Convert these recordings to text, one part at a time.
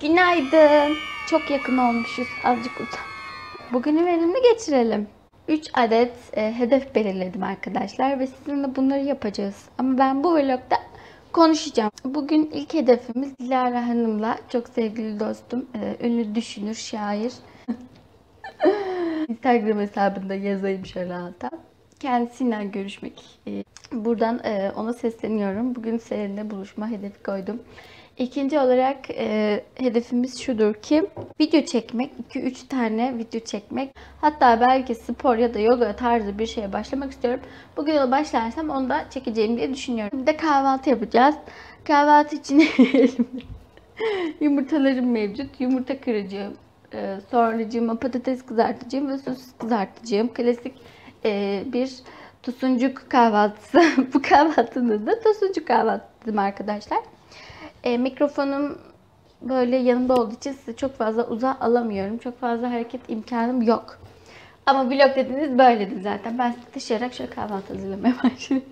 Günaydın. Çok yakın olmuşuz. Azıcık utan. Bugünü verimli geçirelim. 3 adet hedef belirledim arkadaşlar ve sizinle bunları yapacağız. Ama ben bu vlogda konuşacağım. Bugün ilk hedefimiz Dilara Hanım'la, çok sevgili dostum, ünlü düşünür, şair. Instagram hesabında yazayım şöyle alta. Kendisiyle görüşmek. Buradan ona sesleniyorum. Bugün seninle buluşma hedefi koydum. İkinci olarak hedefimiz şudur ki video çekmek, 2-3 tane video çekmek. Hatta belki spor ya da yoga tarzı bir şeye başlamak istiyorum. Bugün yola başlarsam onu da çekeceğim diye düşünüyorum. Bir de kahvaltı yapacağız. Kahvaltı için elimde yumurtalarım mevcut. Yumurta kıracağım. Sonracığıma patates kızartacağım ve sosis kızartacağım. Klasik bir tosuncuk kahvaltısı. Bu kahvaltının da tosuncuk kahvaltısı arkadaşlar. Mikrofonum böyle yanımda olduğu için size çok fazla uzağa alamıyorum. Çok fazla hareket imkanım yok. Ama vlog dediğiniz böyledir zaten. Ben size taşıyarak şöyle kahvaltı hazırlamaya başladım.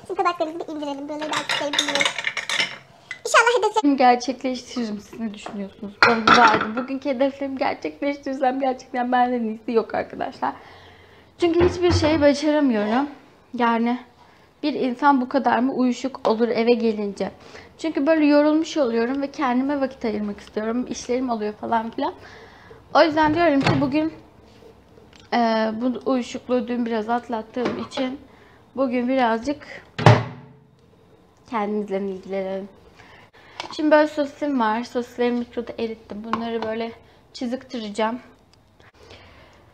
Şimdi tabaklarımızı bir indirelim. Böyle belki sevdiğiniz. İnşallah hedeflerimi Gerçekleştiririm. Siz ne düşünüyorsunuz? Bana vardı. Bugünkü hedeflerimi gerçekleştirirsem gerçekten benden iyisi yok arkadaşlar. Çünkü hiçbir şeyi başaramıyorum. Yani bir insan bu kadar mı uyuşuk olur eve gelince? Çünkü böyle yorulmuş oluyorum ve kendime vakit ayırmak istiyorum. İşlerim oluyor falan filan. O yüzden diyorum ki bugün bu uyuşukluğu dün biraz atlattığım için bugün birazcık kendimizle ilgilenelim. Şimdi böyle sosisim var. Sosisleri mikroda erittim. Bunları böyle çiziktireceğim.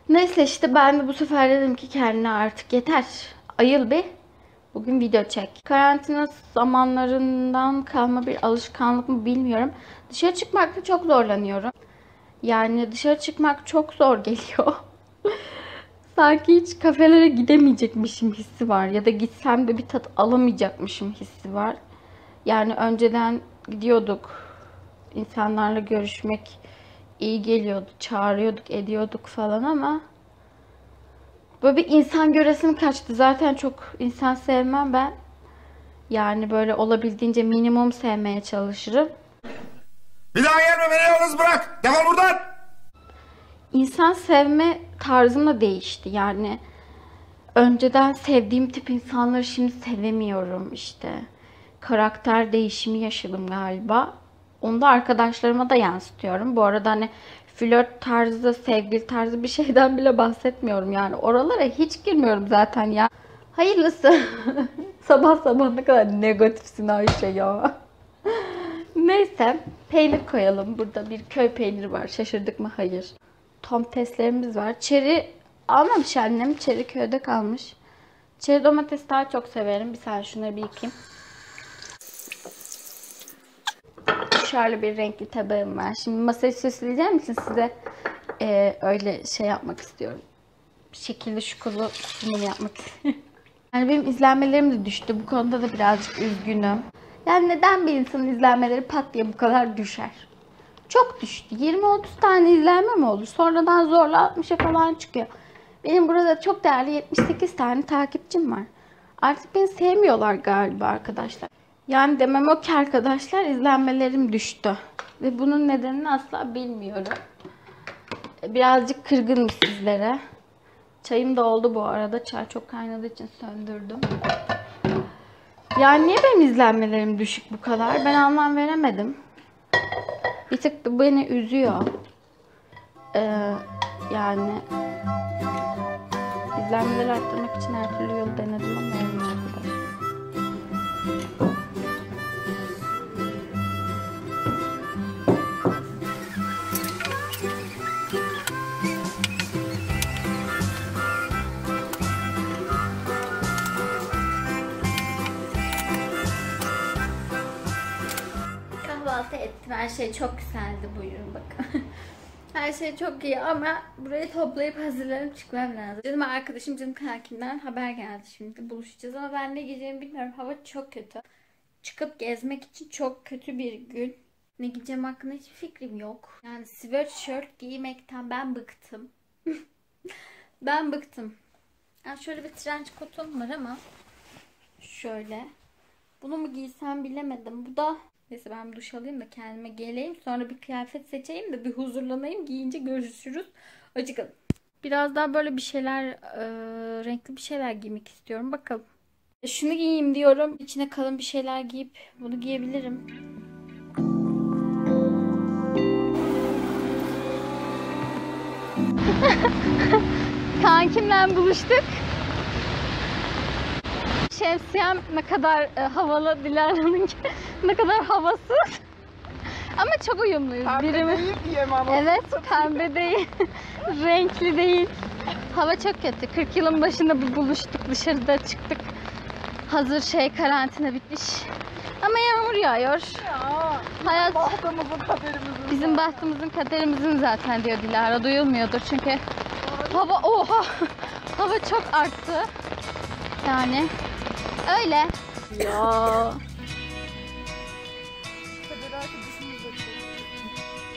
Neyse işte ben de bu sefer dedim ki kendine artık yeter. Ayıl bir. Bugün video çek. Karantina zamanlarından kalma bir alışkanlık mı bilmiyorum. Dışarı çıkmakta çok zorlanıyorum. Yani dışarı çıkmak çok zor geliyor. Sanki hiç kafelere gidemeyecekmişim hissi var. Ya da gitsem de bir tat alamayacakmışım hissi var. Yani önceden gidiyorduk. İnsanlarla görüşmek iyi geliyordu. Çağırıyorduk, ediyorduk falan ama böyle bir insan göresim kaçtı. Zaten çok insan sevmem ben. Yani böyle olabildiğince minimum sevmeye çalışırım. Bir daha gelme, beni yalnız bırak. Defol buradan. İnsan sevme tarzım da değişti. Yani önceden sevdiğim tip insanları şimdi sevemiyorum işte. Karakter değişimi yaşadım galiba. Onu da arkadaşlarıma da yansıtıyorum. Bu arada hani flört tarzı, sevgili tarzı bir şeyden bile bahsetmiyorum. Yani oralara hiç girmiyorum zaten ya. Hayırlısı. Sabah sabah ne kadar negatifsin Ayşe ya. Neyse, peynir koyalım. Burada bir köy peyniri var. Şaşırdık mı? Hayır. Domateslerimiz var. Çeri almamış annem. Çeri köyde kalmış. Çeri domates daha çok severim. Bir saniye şunları bir yıkayayım. Şöyle bir renkli tabağım var. Şimdi masayı süsleyeceğim için size öyle şey yapmak istiyorum. Şekilli şukulu sunum yapmak istiyorum. Yani benim izlenmelerim de düştü. Bu konuda da birazcık üzgünüm. Yani neden bir insanın izlenmeleri pat diye bu kadar düşer? Çok düştü. 20-30 tane izlenme mi olur? Sonradan zorla 60'a falan çıkıyor. Benim burada çok değerli 78 tane takipçim var. Artık beni sevmiyorlar galiba arkadaşlar. Yani demem o ki arkadaşlar, izlenmelerim düştü. Ve bunun nedenini asla bilmiyorum. Birazcık kırgınım sizlere. Çayım da oldu bu arada. Çay çok kaynadığı için söndürdüm. Yani niye benim izlenmelerim düşük bu kadar? Ben anlam veremedim. Bir tık da beni üzüyor. Yani izlenmeleri arttırmak için her türlü yolu denedim ama olmuyor arkadaşlar. Kahvaltı ettim. Her şey çok güzeldi. Buyurun bakın. Her şey çok iyi ama burayı toplayıp hazırlanıp çıkmam lazım. Canım arkadaşım, canım kankinden haber geldi şimdi. Buluşacağız ama ben ne giyeceğimi bilmiyorum. Hava çok kötü. Çıkıp gezmek için çok kötü bir gün. Ne giyeceğim hakkında hiçbir fikrim yok. Yani sweatshirt giymekten ben bıktım. Ben bıktım. Yani şöyle bir trench coat'um var ama şöyle. Bunu mu giysem bilemedim. Bu da Neyse ben bir duş alayım da kendime geleyim. Sonra bir kıyafet seçeyim de bir huzurlanayım. Giyince görüşürüz. Hoşçakalın. Biraz daha böyle bir şeyler, renkli bir şeyler giymek istiyorum. Bakalım. Şunu giyeyim diyorum. İçine kalın bir şeyler giyip bunu giyebilirim. Kankimle buluştuk. Şemsiyem ne kadar havalı, Dilara'nın ne kadar havasız. Ama çok uyumluyuz. Pembe değil diyeyim ama. Evet, pembe değil. Renkli değil. Hava çok kötü. 40 yılın başında bir buluştuk, dışarıda çıktık. Hazır karantina bitmiş. Ama yağmur yağıyor. Ya, Hayat bahtımızın kaderimizin. bizim bahtımızın kaderimizin zaten diyor Dilara. Duyulmuyordur çünkü hava hava çok arttı. Yani öyle. Ya. Kader arkadaşımız da çok.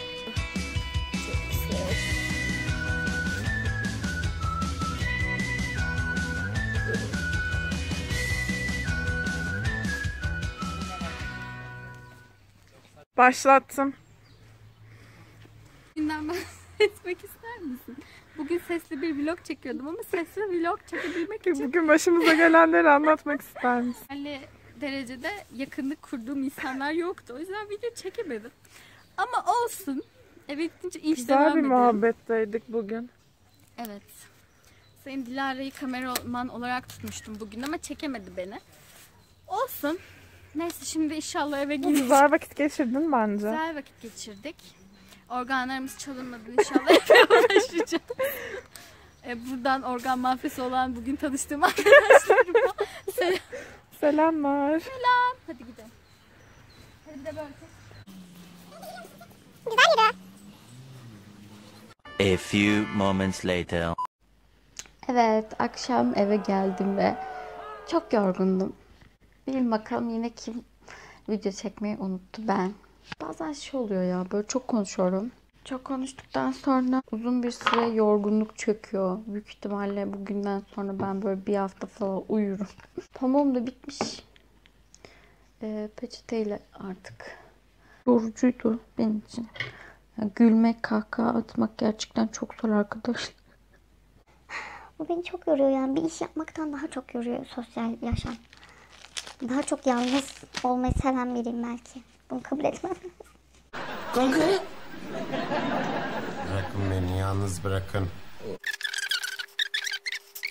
Başlattım. Bugünden bahsetmek ister misin? Bugün sesli bir vlog çekiyordum ama sesli vlog çekebilmek için Bugün başımıza gelenleri anlatmak ister misin? belli derecede yakınlık kurduğum insanlar yoktu. O yüzden video çekemedim. Ama olsun. Eve gidince iş Güzel devam bir ederim. muhabbetteydik bugün. Evet. Sayın Dilara'yı kameraman olarak tutmuştum bugün ama çekemedi beni. Olsun. Neyse şimdi inşallah eve gideceğiz. Güzel vakit geçirdin bence. Güzel vakit geçirdik. Organlarımız çalınmadı inşallah eve ulaşacağız. Buradan organ mafyası olan bugün tanıştığım arkadaşlarıma selam. Selamlar. Hadi gidelim. Hadi bir de böyle. Güzel yürü. A few moments later. Evet, akşam eve geldim ve çok yorgundum. Bilin bakalım yine kim video çekmeyi unuttu, ben. Bazen oluyor ya, böyle çok konuşuyorum. Çok konuştuktan sonra uzun bir süre yorgunluk çöküyor. Büyük ihtimalle bugünden sonra ben böyle bir hafta falan uyurum. Pamuğum da bitmiş. Peçeteyle artık. Yorucuydu benim için. Ya, gülmek, kahkaha atmak gerçekten çok zor arkadaşlar. Bu beni çok yoruyor yani. Bir iş yapmaktan daha çok yoruyor sosyal yaşam. Daha çok yalnız olmayı seven biriyim belki. Bunu kabul etmem. Bırakın beni yalnız bırakın.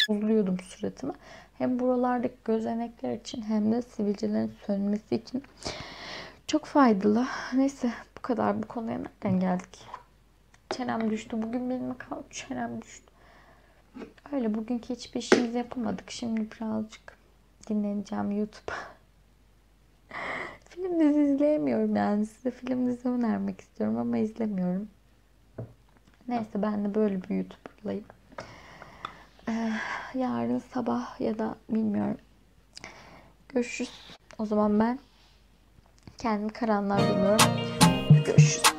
Buzluyordum suratımı. Hem buralardaki gözenekler için hem de sivilcelerin sönmesi için çok faydalı. Neyse bu kadar, bu konuya nereden geldik? Çenem düştü. Bugün benim çenem düştü. Öyle, bugünkü hiçbir işimizi yapamadık. Şimdi birazcık dinleneceğim YouTube. Film dizi izleyemiyorum yani. Size film dizi önermek istiyorum ama izlemiyorum. Neyse ben de böyle bir YouTuber'layım. Yarın sabah ya da bilmiyorum. Görüşürüz. O zaman ben kendimi karanlığa gömüyorum. Görüşürüz.